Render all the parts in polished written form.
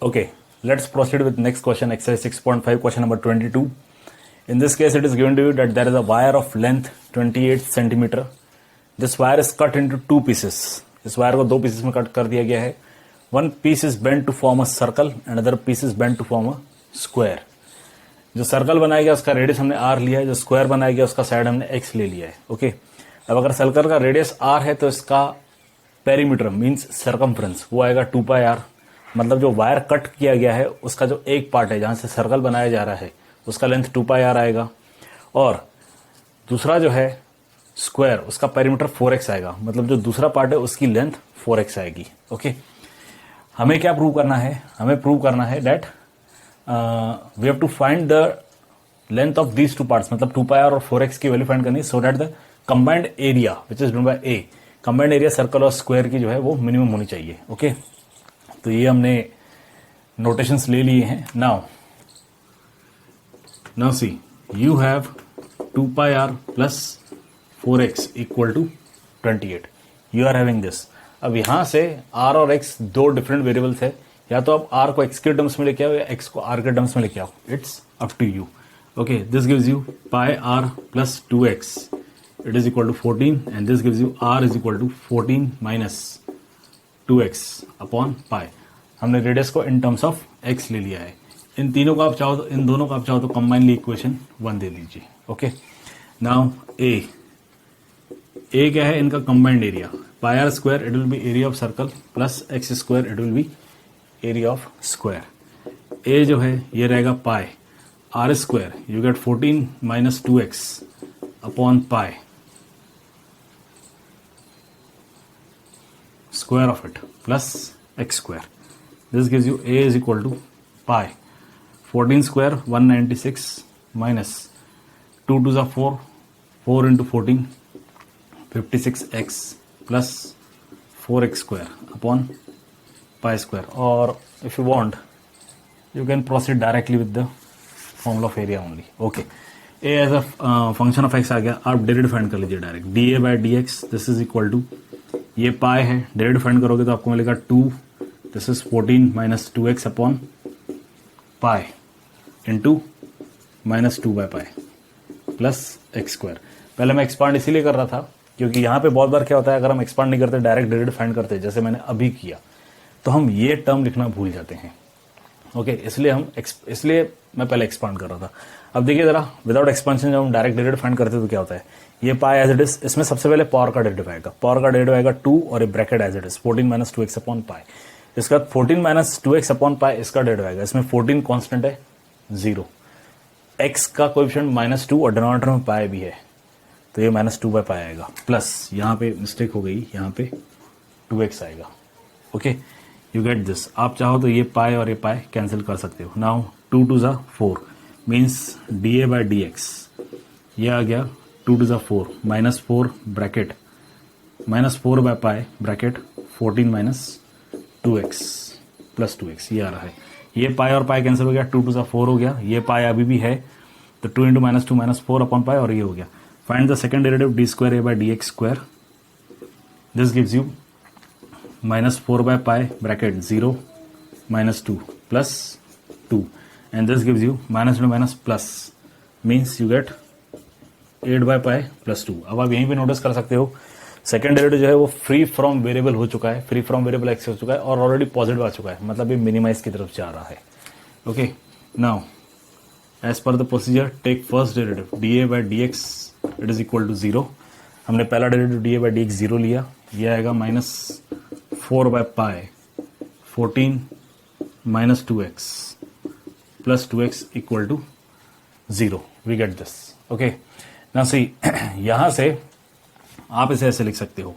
Okay, let's proceed with next question, exercise 6.5, question number 22. In this case, it is given to you that there is a wire of length 28 centimeter. This wire is cut into two pieces. इस wire को दो pieces में cut कर दिया गया है. One piece is bent to form a circle and other piece is bent to form a square. जो circle बनाया गया उसका रेडियस हमने r लिया है, जो स्क्वायर बनाया गया उसका साइड हमने x ले लिया है. ओके, अब अगर सर्कल का रेडियस r है तो इसका पेरीमीटर मींस सर्कमफ्रेंस वो आएगा 2 पाई r. मतलब जो वायर कट किया गया है उसका जो एक पार्ट है जहां से सर्कल बनाया जा रहा है उसका लेंथ 2 पाई r आएगा, और दूसरा जो है स्क्वायर उसका पेरीमीटर 4x आएगा. मतलब जो दूसरा पार्ट है उसकी लेंथ 4x आएगी. ओके, हमें क्या प्रूव करना है? हमें प्रूव करना है that we have to find the length of these two parts. मतलब 2 पाई r और 4x की वैल्यू फाइंड करनी, so that the combined area which is given by a, combined area circle और स्क्वायर की जो है वो मिनिमम होनी चाहिए. ओके, तो ये हमने नोटेशंस ले लिए हैं. Now see, you have 2 pi r plus 4x equal to 28. You are having this. अब यहां से r और x दो डिफरेंट वेरिएबल्स है, या तो आप r को x के टर्म्स में लेके आओ या x को r के टर्म्स में लेके आओ. It's up to you. Okay, this gives you pi r plus 2x, it is equal to 14, and this gives you r is equal to 14 minus 2x upon pi. हमने radius को in terms of x ले लिया है. इन तीनों को आप चाहो तो, इन दोनों को आप चाहो तो कंबाइनली इक्वेशन 1 दे लीजिए. ओके, नाउ a क्या है? इनका combined area pi r square, it will be area of circle, plus x square, it will be area of square. a जो है ये रहेगा पाई r square, you get 14 minus 2x upon pi square of it plus x square. This gives you a is equal to pi 14 square 196 minus 2 to the 4, 4 into 14 56x plus 4x square upon pi square. Or if you want you can proceed directly with the formula of area only. Okay, a as a function of x आ गया. आप derivative find कर लीजिए direct. dA by dx this is equal to, ये pi है, derivative find करोगे तो आपको मिलेगा 2, this is 14 minus 2x upon pi into minus 2 by pi plus x square. पहले मैं एक्सपांड इसीलिए कर रहा था क्योंकि यहाँ पे बहुत बार क्या होता है, अगर हम एक्सपांड नहीं करते डायरेक्ट डेरिवेटिव फाइंड करते जैसे मैंने अभी किया तो हम ये टर्म लिखना भूल जाते हैं. ओके, इसलिए मैं पहले एक्सपांड कर रहा था. अब देखिए जरा, विदाउट एक्सपांशन जब हम डायरेक्ट डेरिवेटिव फाइंड करते हैं तो क्या होता है, ये पाई एज इट इज, इसमें सबसे पहले पावर का डेरिवेटिव आएगा. पावर का डेरिवेटिव आएगा 2 और ये bracket as it is 14 minus 2x upon pi. इसका 14 माइनस 2x अपॉन पाई इसका डेरिवेटिव आएगा. इसमें 14 कांस्टेंट है 0, x का कोएफिशिएंट -2 और डिनोमिनेटर में पाई भी है तो ये -2 बाय पाई आएगा, प्लस यहाँ पे मिस्टेक हो गई, यहाँ पे 2x आएगा. Okay, you get this. आप चाहो तो ये पाई और ये पाई कैंसिल कर सकते हो. Now 2 to the 4 means dA by dx, ये आ गया 2 to the 4 minus 4 bracket minus 4 by pi bracket 14 minus 2x plus 2x, ये आ रहा है. ये पाई और पाई कैंसिल हो गया, 2 to the 4 हो गया. ये पाई अभी भी है तो 2 into minus 2 minus 4 upon pi, और ये हो गया. Find the second derivative d square a by dx square. This gives you minus 4 by pi bracket 0 minus 2 plus 2, and this gives you minus into minus plus means you get 8 by pi plus 2. अब आप यहीं पे notice कर सकते हो second derivative जो है वो फ्री फ्रॉम वेरिएबल हो चुका है, फ्री फ्रॉम वेरिएबल एक्स हो चुका है और ऑलरेडी पॉजिटिव आ चुका है, मतलब ये मिनिमाइज की तरफ जा रहा है. Okay, now as per the procedure take first derivative dA by dx, it is equal to 0. हमने पहला डेरिवेटिव dA by dx 0 लिया, ये आएगा minus 4 by pi 14 minus 2x plus 2x equal to 0. We get this. Okay, now see, यहां से आप इसे ऐसे लिख सकते हो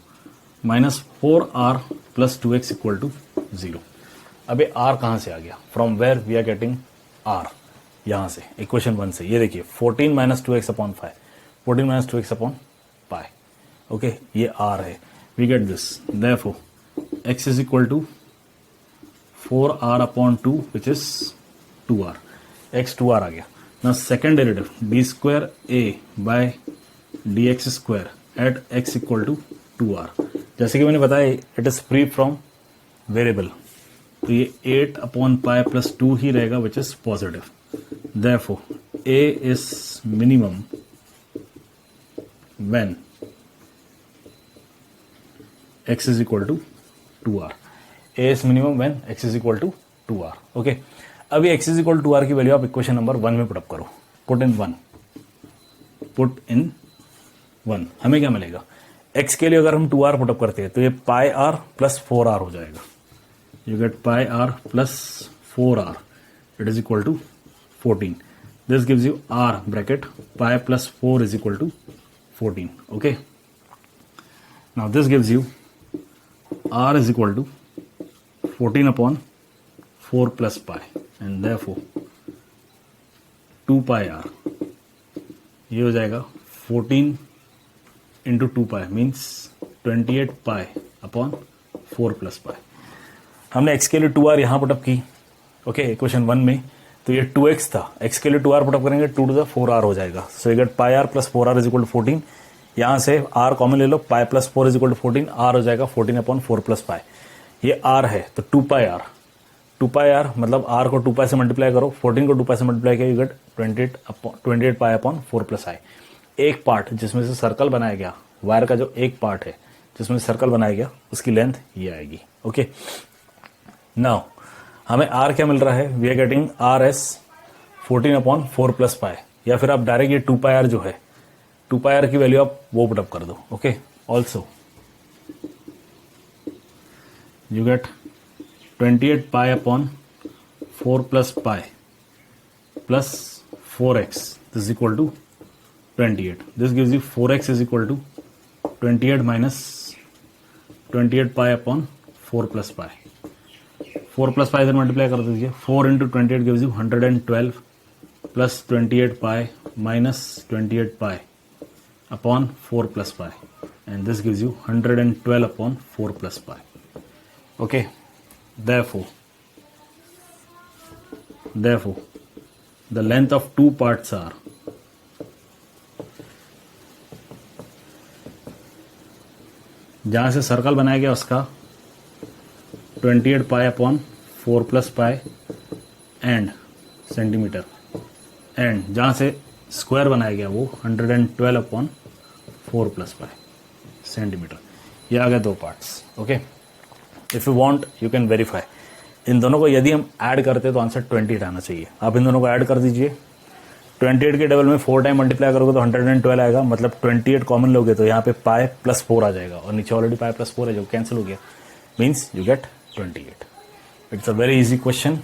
-4r plus 2x equal to 0. अब ये r कहां से आ गया? From where we are getting r? यहां से इक्वेशन 1 से. ये देखिए 14 minus 2x upon 5, 14 minus 2x upon pi. Okay, ये r है. We get this. Therefore x is equal to 4r upon 2 which is 2r. x 2r आ गया. ना second derivative d square a by dx square at x equal to 2r. जैसे कि मैंने बताया it is free from variable, तो ये 8/पाई plus 2 ही रहेगा which is positive. Therefore A is minimum when x is equal to 2r. a is minimum when x is equal to 2r. Okay, अभी x is equal to 2r की value आप equation number 1 में put up करो. Put in 1. हमें क्या मिलेगा? x के लिए अगर हम 2r पुटअप करते हैं तो ये पाई r प्लस 4r हो जाएगा. You get pi r plus 4r. It is equal to 14. This gives you r bracket pi plus 4 is equal to 14. Okay, now this gives you r is equal to 14/4 plus pi, and therefore 2 pi r. ये हो जाएगा 14 into 2 pi means 28 pi upon 4 plus pi. हमने x के लिए 2r यहाँ put up की. Okay, equation 1 में तो ये 2x था, x के लिए 2r पुटअप करेंगे 2 to the 4r हो जाएगा. So you get pi r plus 4r is equal to 14. यहां से r कॉमन ले लो, pi plus 4 is equal to 14, r हो जाएगा 14/4 प्लस पाई. ये r है तो 2 पाई r. 2 पाई r मतलब r को 2 पाई से मल्टीप्लाई करो, 14 को 2 पाई से मल्टीप्लाई किया, you get 28 pi upon 4 plus I. एक पार्ट जिसमें से सर्कल बनाया गया, वायर का जो एक पार्ट है जिसमें सर्कल बनाया गया, उसकी लेंथ ये आएगी. ओके, नाउ हमें r क्या मिल रहा है? We are getting r as 14/4 plus pi, या फिर आप डायरेक्ट ये 2 पाई r जो है 2 पाई r की वैल्यू आप वो पुटअप कर दो. Okay, also you get 28 pi upon 4 plus pi plus 4x. This is equal to 28. This gives you 4x is equal to 28 minus 28 pi upon 4 plus pi. 4 plus pi इधर multiply कर दीजिए. 4 into 28 gives you 112 plus 28 pi minus 28 pi upon 4 plus pi, and this gives you 112 upon 4 plus pi. Okay, therefore the length of two parts are जहां से circle बनाया गया उसका 28 pi upon 4 plus pi and centimetre, and जहां से square बनाया गया वो 112 अपॉन 4 प्लस पाई सेंटीमीटर. ये आ गए दो parts. Okay, if you want you can verify. इन दोनों को यदि हम ऐड करते तो आंसर 28 आना चाहिए. आप इन दोनों को ऐड कर दीजिए. 28 के डबल में 4 टाइम मल्टीप्लाई करोगे तो 112 आएगा, मतलब 28 कॉमन लोगे तो यहाँ पे पाई प्लस 4 आ जाएगा, और नीचे ऑलरेडी पाई प्लस 4 है जो कैंसिल हो गया, means you get 28. It's a very easy question.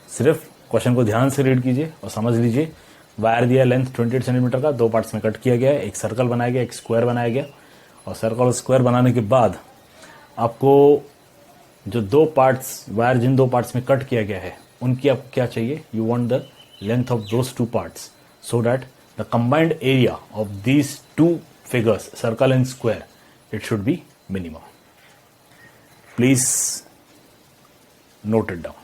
सिर्फ क्वेश्चन को ध्यान से रीड कीजिए और समझ लीजिए. वायर दिया लेंथ 28 सेंटीमीटर का, दो पार्ट्स में कट किया गया है, एक सर्कल बनाया गया, एक स्क्वायर बनाया गया, और सर्कल और स्क्वायर बनाने के बाद आपको जो दो पार्ट्स, वायर जिन दो पार्ट्स में कट किया गया है उनकी आपको क्या चाहिए? You want the length of those two parts so that the combined area of these two figures, circle and square, it should be minimum. Please note it down.